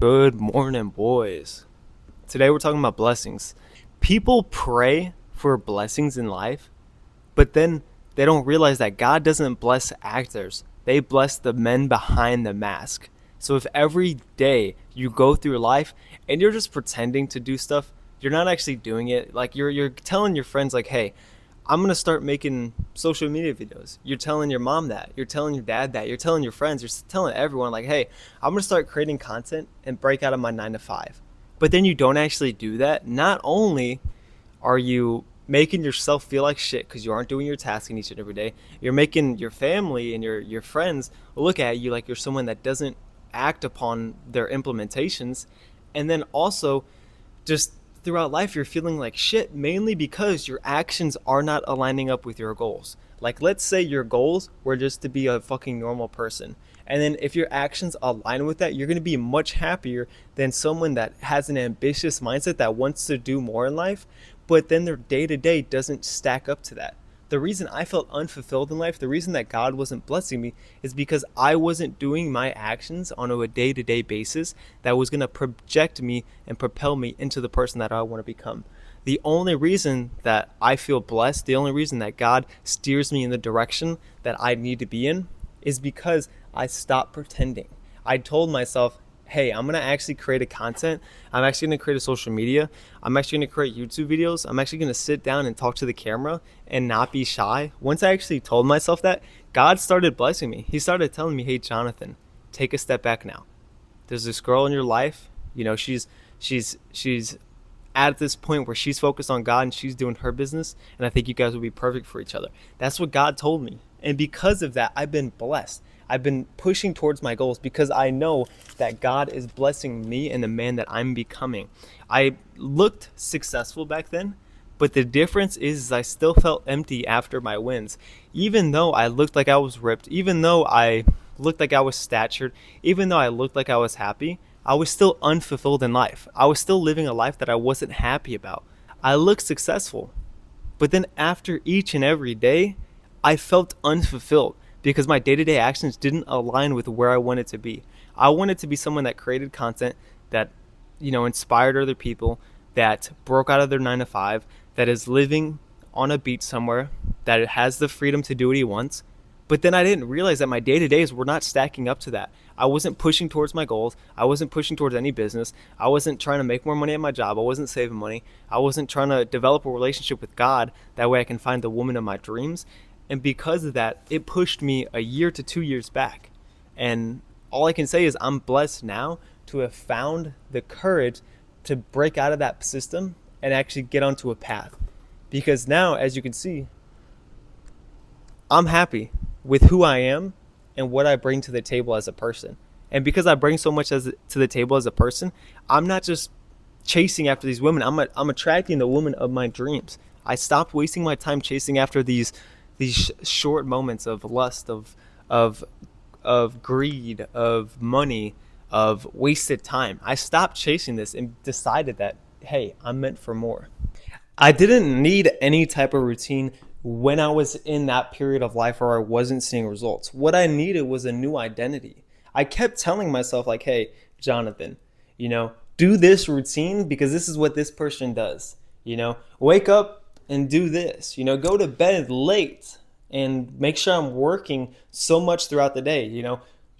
Good morning, boys. Today we're talking about blessings. People pray for blessings in life, but then they don't realize that God doesn't bless actors. They bless the men behind the mask. So if every day you go through life and you're just pretending to do stuff, you're not actually doing it. Like you're telling your friends like, "Hey, I'm going to start making social media videos." You're telling your mom that. You're telling your dad that. You're telling your friends. You're telling everyone like, "Hey, I'm going to start creating content and break out of my 9 to 5." But then you don't actually do that. Not only are you making yourself feel like shit because you aren't doing your task each and every day, you're making your family and your friends look at you like you're someone that doesn't act upon their implementations. And then also just throughout life you're feeling like shit mainly because your actions are not aligning up with your goals. Like, let's say your goals were just to be a fucking normal person, and then if your actions align with that, you're going to be much happier than someone that has an ambitious mindset that wants to do more in life, but then their day to day doesn't stack up to that. The reason I felt unfulfilled in life, the reason that God wasn't blessing me, is because I wasn't doing my actions on a day to day basis that was going to project me and propel me into the person that I want to become. The only reason that I feel blessed, the only reason that God steers me in the direction that I need to be in, is because I stopped pretending. I told myself, hey, I'm going to actually create a content. I'm actually going to create a social media. I'm actually going to create YouTube videos. I'm actually going to sit down and talk to the camera and not be shy. Once I actually told myself that, God started blessing me. He started telling me, hey, Jonathan, take a step back now. There's this girl in your life. She's at this point where she's focused on God and she's doing her business, and I think you guys will be perfect for each other. That's what God told me. And because of that, I've been blessed. I've been pushing towards my goals because I know that God is blessing me and the man that I'm becoming. I looked successful back then, but the difference is I still felt empty after my wins. Even though I looked like I was ripped, even though I looked like I was statured, even though I looked like I was happy, I was still unfulfilled in life. I was still living a life that I wasn't happy about. I looked successful, but then after each and every day, I felt unfulfilled because my day-to-day actions didn't align with where I wanted to be. I wanted to be someone that created content that, inspired other people, that broke out of their 9 to 5, that is living on a beach somewhere, that has the freedom to do what he wants. But then I didn't realize that my day-to-days were not stacking up to that. I wasn't pushing towards my goals. I wasn't pushing towards any business. I wasn't trying to make more money at my job. I wasn't saving money. I wasn't trying to develop a relationship with God. That way I can find the woman of my dreams. And because of that, it pushed me a year to 2 years back. And all I can say is I'm blessed now to have found the courage to break out of that system and actually get onto a path. Because now, as you can see, I'm happy with who I am and what I bring to the table as a person. And because I bring so much to the table as a person, I'm not just chasing after these women. I'm attracting the woman of my dreams. I stopped wasting my time chasing after these short moments of lust, of greed, of money, of wasted time. I stopped chasing this and decided that, hey, I'm meant for more. I didn't need any type of routine when I was in that period of life where I wasn't seeing results. What I needed was a new identity. I kept telling myself, like, hey, Jonathan, do this routine because this is what this person does. Wake up and do this. Go to bed late and make sure I'm working so much throughout the day.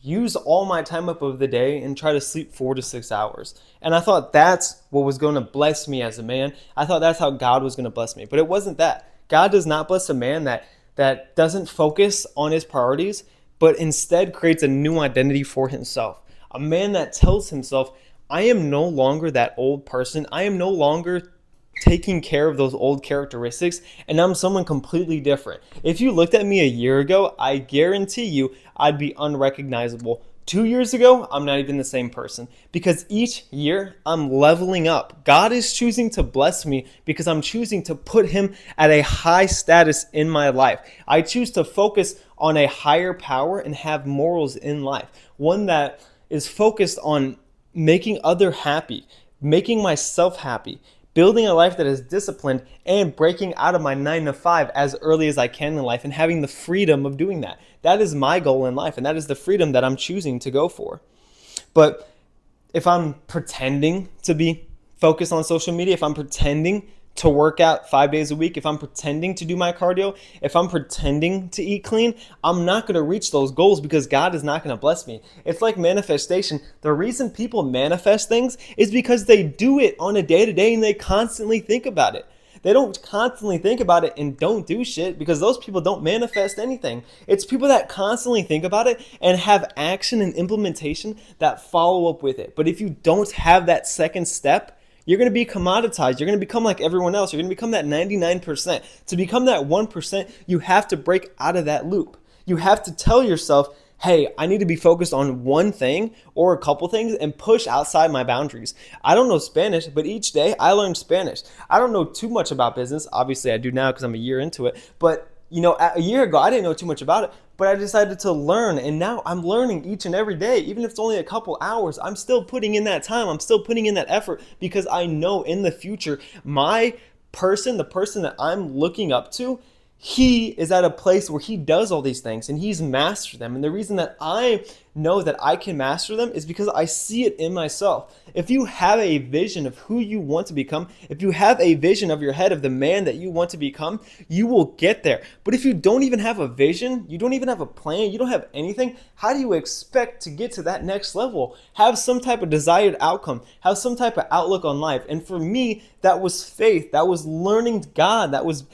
Use all my time up of the day and try to sleep 4 to 6 hours. And I thought that's what was going to bless me as a man. I thought that's how God was going to bless me. But it wasn't that. God does not bless a man that doesn't focus on his priorities, but instead creates a new identity for himself. A man that tells himself, I am no longer that old person. I am no longer taking care of those old characteristics, and I'm someone completely different. If you looked at me a year ago, I guarantee you I'd be unrecognizable. 2 years ago, I'm not even the same person because each year I'm leveling up. God is choosing to bless me because I'm choosing to put him at a high status in my life. I choose to focus on a higher power and have morals in life. One that is focused on making others happy, making myself happy, building a life that is disciplined, and breaking out of my 9 to 5 as early as I can in life and having the freedom of doing that. That is my goal in life, and that is the freedom that I'm choosing to go for. But if I'm pretending to be focused on social media, if I'm pretending to work out 5 days a week, if I'm pretending to do my cardio, if I'm pretending to eat clean, I'm not going to reach those goals because God is not going to bless me. It's like manifestation. The reason people manifest things is because they do it on a day to day and they constantly think about it. They don't constantly think about it and don't do shit, because those people don't manifest anything. It's people that constantly think about it and have action and implementation that follow up with it. But if you don't have that second step, you're going to be commoditized. You're going to become like everyone else. You're going to become that 99%. To become that 1%, you have to break out of that loop. You have to tell yourself, hey, I need to be focused on one thing or a couple things and push outside my boundaries. I don't know Spanish, but each day I learn Spanish. I don't know too much about business. Obviously, I do now because I'm a year into it. But a year ago, I didn't know too much about it, but I decided to learn. And now I'm learning each and every day. Even if it's only a couple hours, I'm still putting in that time. I'm still putting in that effort because I know in the future, the person that I'm looking up to, he is at a place where he does all these things and he's mastered them. And the reason that I know that I can master them is because I see it in myself. If you have a vision of who you want to become, if you have a vision of your head of the man that you want to become, you will get there. But if you don't even have a vision, you don't even have a plan, you don't have anything, how do you expect to get to that next level? Have some type of desired outcome, have some type of outlook on life. And for me, that was faith, that was learning God, that was,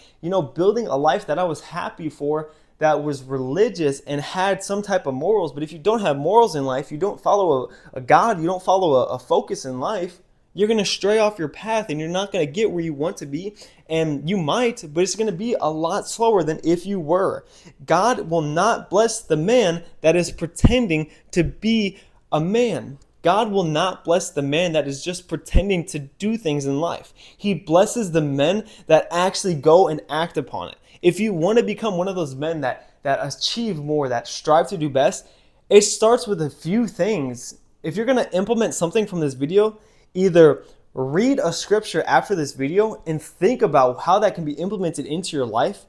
building a life that I was happy for, that was religious and had some type of morals. But if you don't have morals in life, you don't follow a God, you don't follow a focus in life, you're going to stray off your path and you're not going to get where you want to be. And you might, but it's going to be a lot slower than if you were. God will not bless the man that is pretending to be a man. God will not bless the man that is just pretending to do things in life. He blesses the men that actually go and act upon it. If you want to become one of those men that achieve more, that strive to do best, it starts with a few things. If you're going to implement something from this video, either read a scripture after this video and think about how that can be implemented into your life,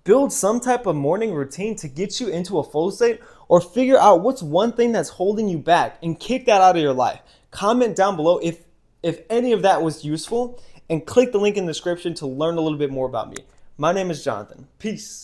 build some type of morning routine to get you into a flow state, or figure out what's one thing that's holding you back and kick that out of your life. Comment down below if any of that was useful, and click the link in the description to learn a little bit more about me. My name is Jonathan. Peace.